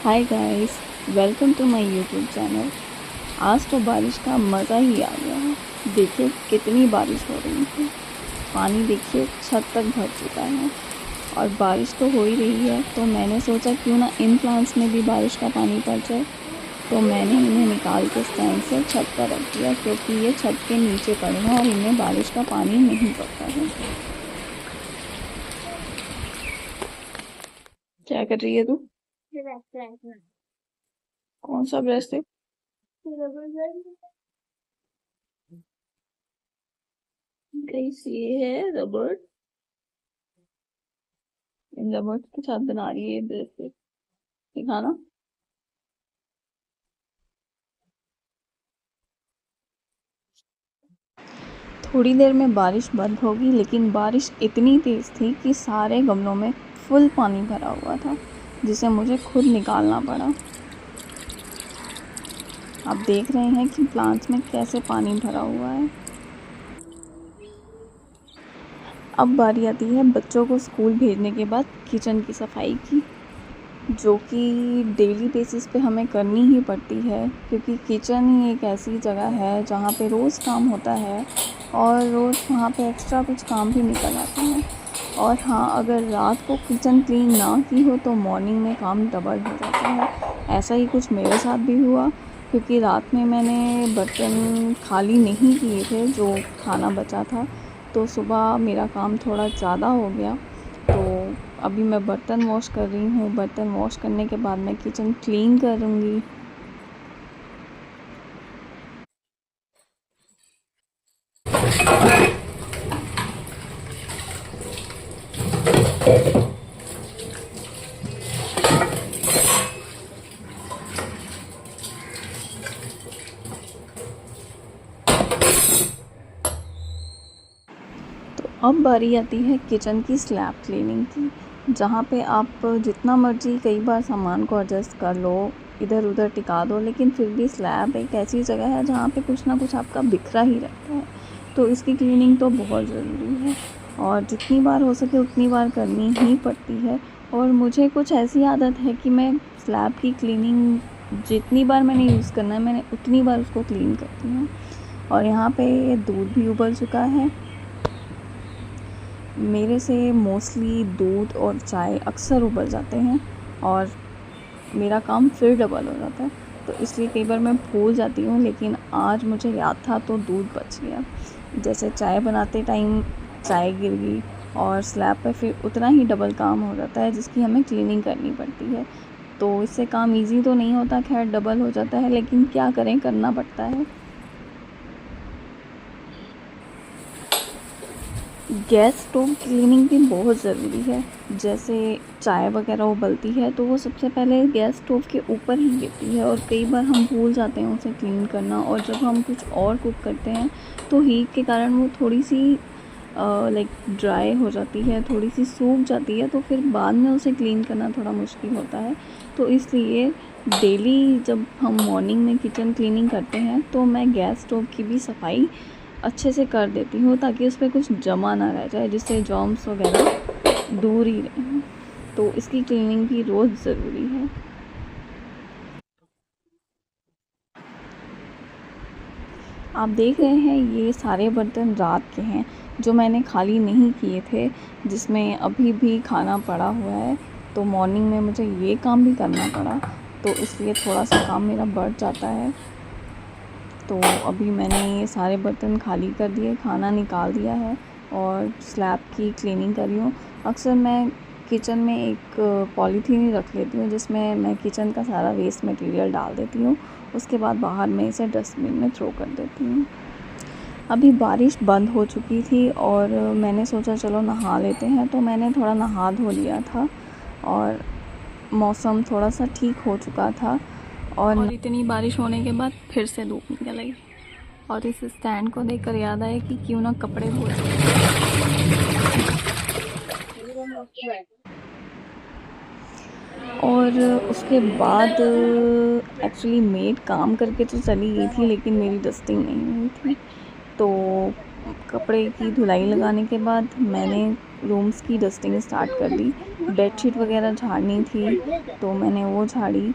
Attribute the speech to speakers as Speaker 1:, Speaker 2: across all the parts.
Speaker 1: Hi guys, welcome to my YouTube channel. आज तो बारिश का मज़ा ही आ गया है। देखिए कितनी बारिश हो रही है। पानी देखिए छत तक भर चुका है और बारिश तो हो ही रही है, तो मैंने सोचा क्यों ना इन प्लांट्स में भी बारिश का पानी पड़ जाए। तो मैंने इन्हें निकाल के स्टैंड से छत पर रख दिया, क्योंकि ये छत के नीचे पड़े हैं और इनमें बारिश का पानी नहीं पड़ता है। क्या कर रही है तू? कौन सा ब्रश है? गाइस ये है रबड़। इन रबड़ के साथ बना रही है ब्रेसलेट। दिखाना। थोड़ी देर में बारिश बंद होगी, लेकिन बारिश इतनी तेज़ थी कि सारे गमलों में फुल पानी भरा हुआ था, जिसे मुझे खुद निकालना पड़ा। आप देख रहे हैं कि प्लांट्स में कैसे पानी भरा हुआ है। अब बारी आती है बच्चों को स्कूल भेजने के बाद किचन की सफाई की, जो कि डेली बेसिस पे हमें करनी ही पड़ती है, क्योंकि किचन ही एक ऐसी जगह है जहाँ पे रोज़ काम होता है और रोज़ वहाँ पे एक्स्ट्रा कुछ काम भी निकल आता है। और हाँ, अगर रात को किचन क्लीन ना की हो तो मॉर्निंग में काम डबल हो जाता है। ऐसा ही कुछ मेरे साथ भी हुआ, क्योंकि रात में मैंने बर्तन खाली नहीं किए थे जो खाना बचा था, तो सुबह मेरा काम थोड़ा ज़्यादा हो गया। तो अभी मैं बर्तन वॉश कर रही हूँ। बर्तन वॉश करने के बाद मैं किचन क्लीन करूँगी। तो अब बारी आती है किचन की स्लैब क्लीनिंग की, जहाँ पे आप जितना मर्जी कई बार सामान को एडजस्ट कर लो, इधर उधर टिका दो, लेकिन फिर भी स्लैब एक ऐसी जगह है जहाँ पे कुछ ना कुछ आपका बिखरा ही रहता है। तो इसकी क्लीनिंग तो बहुत ज़रूरी है और जितनी बार हो सके उतनी बार करनी ही पड़ती है। और मुझे कुछ ऐसी आदत है कि मैं स्लैब की क्लीनिंग जितनी बार मैंने यूज़ करना है, मैंने उतनी बार उसको क्लीन करती हूँ। और यहाँ पे दूध भी उबल चुका है। मेरे से मोस्टली दूध और चाय अक्सर उबल जाते हैं और मेरा काम फिर डबल हो जाता है, तो इसलिए कई बार मैं भूल जाती हूँ, लेकिन आज मुझे याद था तो दूध बच गया। जैसे चाय बनाते टाइम चाय गिर गई और स्लैब पे फिर उतना ही डबल काम हो जाता है, जिसकी हमें क्लीनिंग करनी पड़ती है। तो इससे काम इजी तो नहीं होता, खैर डबल हो जाता है, लेकिन क्या करें, करना पड़ता है। गैस स्टोव क्लीनिंग भी बहुत ज़रूरी है। जैसे चाय वगैरह उबलती है तो वो सबसे पहले गैस स्टोव के ऊपर ही गिरती है और कई बार हम भूल जाते हैं उसे क्लीन करना, और जब हम कुछ और कुक करते हैं तो हीट के कारण वो थोड़ी सी लाइक ड्राई हो जाती है, थोड़ी सी सूख जाती है, तो फिर बाद में उसे क्लीन करना थोड़ा मुश्किल होता है। तो इसलिए डेली जब हम मॉर्निंग में किचन क्लीनिंग करते हैं तो मैं गैस स्टोव की भी सफाई अच्छे से कर देती हूँ, ताकि उस पर कुछ जमा ना रह जाए, जिससे जर्म्स वगैरह दूर ही रहें। तो इसकी क्लीनिंग भी रोज़ ज़रूरी है। आप देख रहे हैं ये सारे बर्तन रात के हैं जो मैंने खाली नहीं किए थे, जिसमें अभी भी खाना पड़ा हुआ है। तो मॉर्निंग में मुझे ये काम भी करना पड़ा, तो इसलिए थोड़ा सा काम मेरा बढ़ जाता है। तो अभी मैंने ये सारे बर्तन खाली कर दिए, खाना निकाल दिया है और स्लैब की क्लीनिंग कर रही हूँ। अक्सर मैं किचन में एक पॉलीथीन ही रख लेती हूँ, जिसमें मैं किचन का सारा वेस्ट मटेरियल डाल देती हूँ। उसके बाद बाहर में इसे डस्टबिन में थ्रो कर देती हूँ। अभी बारिश बंद हो चुकी थी और मैंने सोचा चलो नहा लेते हैं, तो मैंने थोड़ा नहा धो लिया था और मौसम थोड़ा सा ठीक हो चुका था। और इतनी बारिश होने के बाद फिर से धूप निकल आई और इस स्टैंड को देखकर याद आया कि क्यों ना कपड़े धो लें। और उसके बाद एक्चुअली मेड काम करके तो चली गई थी, लेकिन मेरी डस्टिंग नहीं हुई थी। तो कपड़े की धुलाई लगाने के बाद मैंने रूम्स की डस्टिंग स्टार्ट कर दी। बेडशीट वगैरह झाड़नी थी तो मैंने वो झाड़ी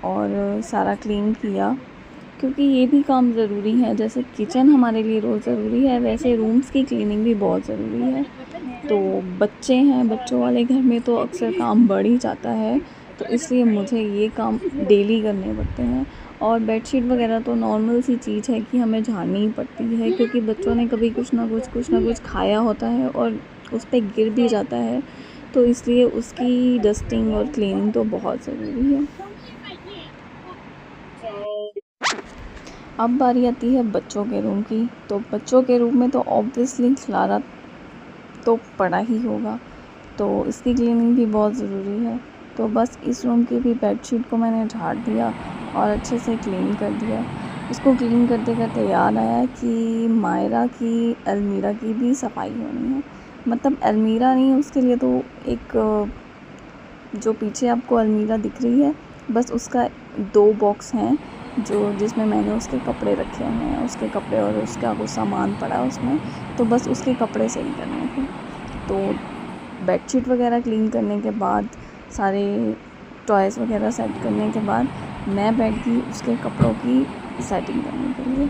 Speaker 1: और सारा क्लीन किया, क्योंकि ये भी काम ज़रूरी है। जैसे किचन हमारे लिए रोज़ ज़रूरी है, वैसे रूम्स की क्लीनिंग भी बहुत ज़रूरी है। तो बच्चे हैं, बच्चों वाले घर में तो अक्सर काम बढ़ ही जाता है, तो इसलिए मुझे ये काम डेली करने पड़ते हैं। और बेडशीट वगैरह तो नॉर्मल सी चीज़ है कि हमें झाड़नी ही पड़ती है, क्योंकि बच्चों ने कभी कुछ ना कुछ खाया होता है और उस पे गिर भी जाता है, तो इसलिए उसकी डस्टिंग और क्लीनिंग तो बहुत ज़रूरी है। अब बारी आती है बच्चों के रूम की। तो बच्चों के रूम में तो ऑब्वियसली खिलाना तो पड़ा ही होगा, तो इसकी क्लीनिंग भी बहुत ज़रूरी है। तो बस इस रूम की भी बेडशीट को मैंने झाड़ दिया और अच्छे से क्लीन कर दिया। इसको क्लीन करते करते याद आया कि मायरा की अलमीरा की भी सफाई होनी है। मतलब अलमीरा नहीं, उसके लिए तो एक जो पीछे आपको अलमीरा दिख रही है, बस उसका 2 बॉक्स हैं जिसमें मैंने उसके कपड़े रखे हैं, उसके कपड़े और उसका कुछ सामान पड़ा उसमें, तो बस उसके कपड़े सही करने थे। तो बेडशीट वगैरह क्लीन करने के बाद, सारे टॉयज़ वगैरह सेट करने के बाद, मैं बैठ गई उसके कपड़ों की सेटिंग करने के लिए,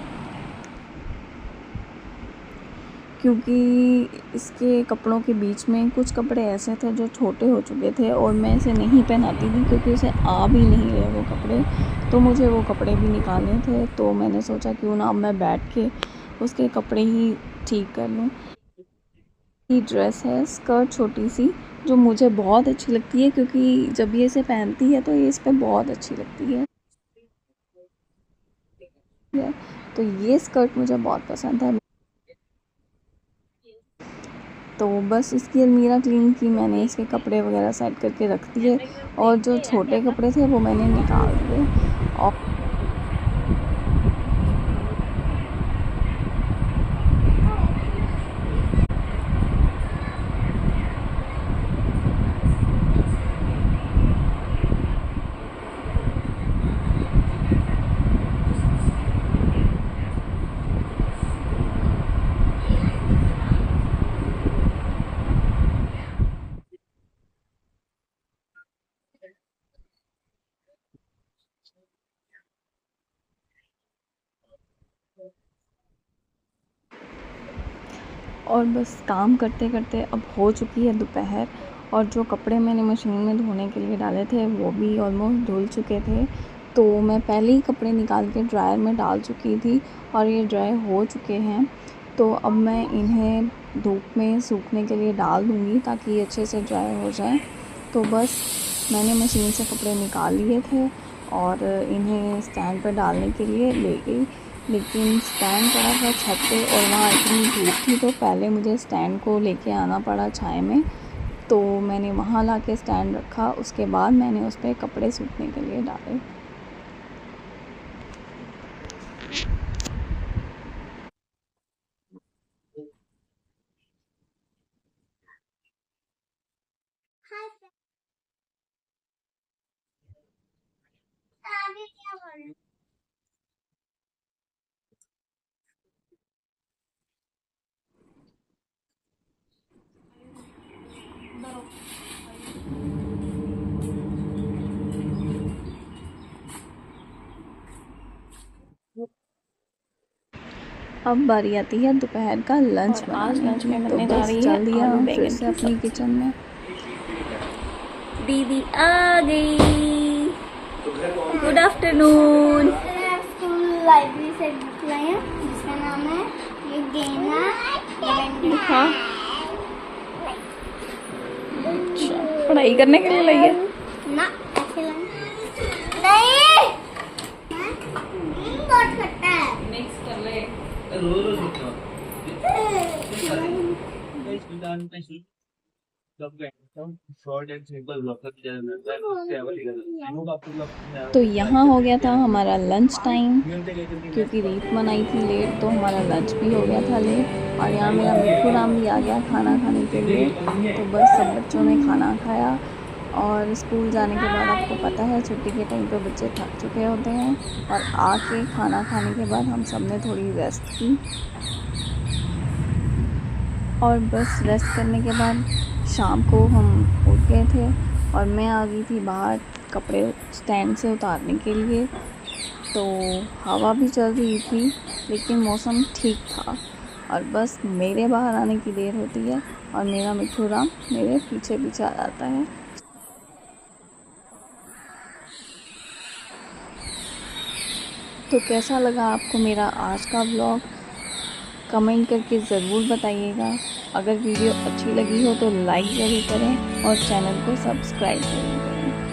Speaker 1: क्योंकि इसके कपड़ों के बीच में कुछ कपड़े ऐसे थे जो छोटे हो चुके थे और मैं इसे नहीं पहनाती थी, क्योंकि उसे आ भी नहीं रहे वो कपड़े, तो मुझे वो कपड़े भी निकालने थे। तो मैंने सोचा क्यों ना अब मैं बैठ के उसके कपड़े ही ठीक कर लूँ। ये ड्रेस है, स्कर्ट छोटी सी, जो मुझे बहुत अच्छी लगती है, क्योंकि जब ये इसे पहनती है तो ये इस पर बहुत अच्छी लगती है। तो ये स्कर्ट मुझे बहुत पसंद है। तो बस इसकी अलमीरा क्लीन की मैंने, इसके कपड़े वगैरह सेट करके रख दिए और जो छोटे कपड़े थे वो मैंने निकाल दिए। और बस काम करते करते अब हो चुकी है दोपहर, और जो कपड़े मैंने मशीन में धोने के लिए डाले थे वो भी ऑलमोस्ट धुल चुके थे। तो मैं पहले ही कपड़े निकाल के ड्रायर में डाल चुकी थी और ये ड्राई हो चुके हैं। तो अब मैं इन्हें धूप में सूखने के लिए डाल दूँगी ताकि ये अच्छे से ड्राई हो जाए। तो बस मैंने मशीन से कपड़े निकाल लिए थे और इन्हें स्टैंड पर डालने के लिए ले गई, लेकिन स्टैंड पड़ा था छत पे और वहाँ इतनी धूप थी, तो पहले मुझे स्टैंड को लेके आना पड़ा छाया में। तो मैंने वहाँ लाके स्टैंड रखा, उसके बाद मैंने उस पर कपड़े सूखने के लिए डाले। अब बारी आती है दोपहर का लंच बनाने। आज लंच में बनने जा रही है आलू बैंगन से अपनी किचन में। दीदी आ गई। Good afternoon.
Speaker 2: स्कूल लाइब्रेरी से बुक लाए हैं जिसका नाम है ये गेना
Speaker 1: लिखा। अच्छा, पढ़ाई करने के लिए लाई है
Speaker 2: ना, ऐसे लाए नहीं बहुत खट्टा है।
Speaker 1: मिक्स कर ले। तो यहाँ हो गया था हमारा लंच टाइम, क्योंकि रीत मनाई थी लेट, तो हमारा लंच भी हो गया था लेट। और यहाँ मेरा मिठू राम भी आ गया खाना खाने के लिए। तो बस सब बच्चों ने खाना खाया और स्कूल जाने के बाद आपको पता है छुट्टी के टाइम पे बच्चे थक चुके होते हैं, और आके खाना खाने के बाद हम सब ने थोड़ी रेस्ट की। और बस रेस्ट करने के बाद शाम को हम उठ गए थे और मैं आ गई थी बाहर कपड़े स्टैंड से उतारने के लिए। तो हवा भी चल रही थी लेकिन मौसम ठीक था और बस मेरे बाहर आने की देर होती है और मेरा मिठू राम मेरे पीछे पीछे आ जाता है। तो कैसा लगा आपको मेरा आज का व्लॉग, कमेंट करके ज़रूर बताइएगा। अगर वीडियो अच्छी लगी हो तो लाइक ज़रूर करें और चैनल को सब्सक्राइब ज़रूर करें।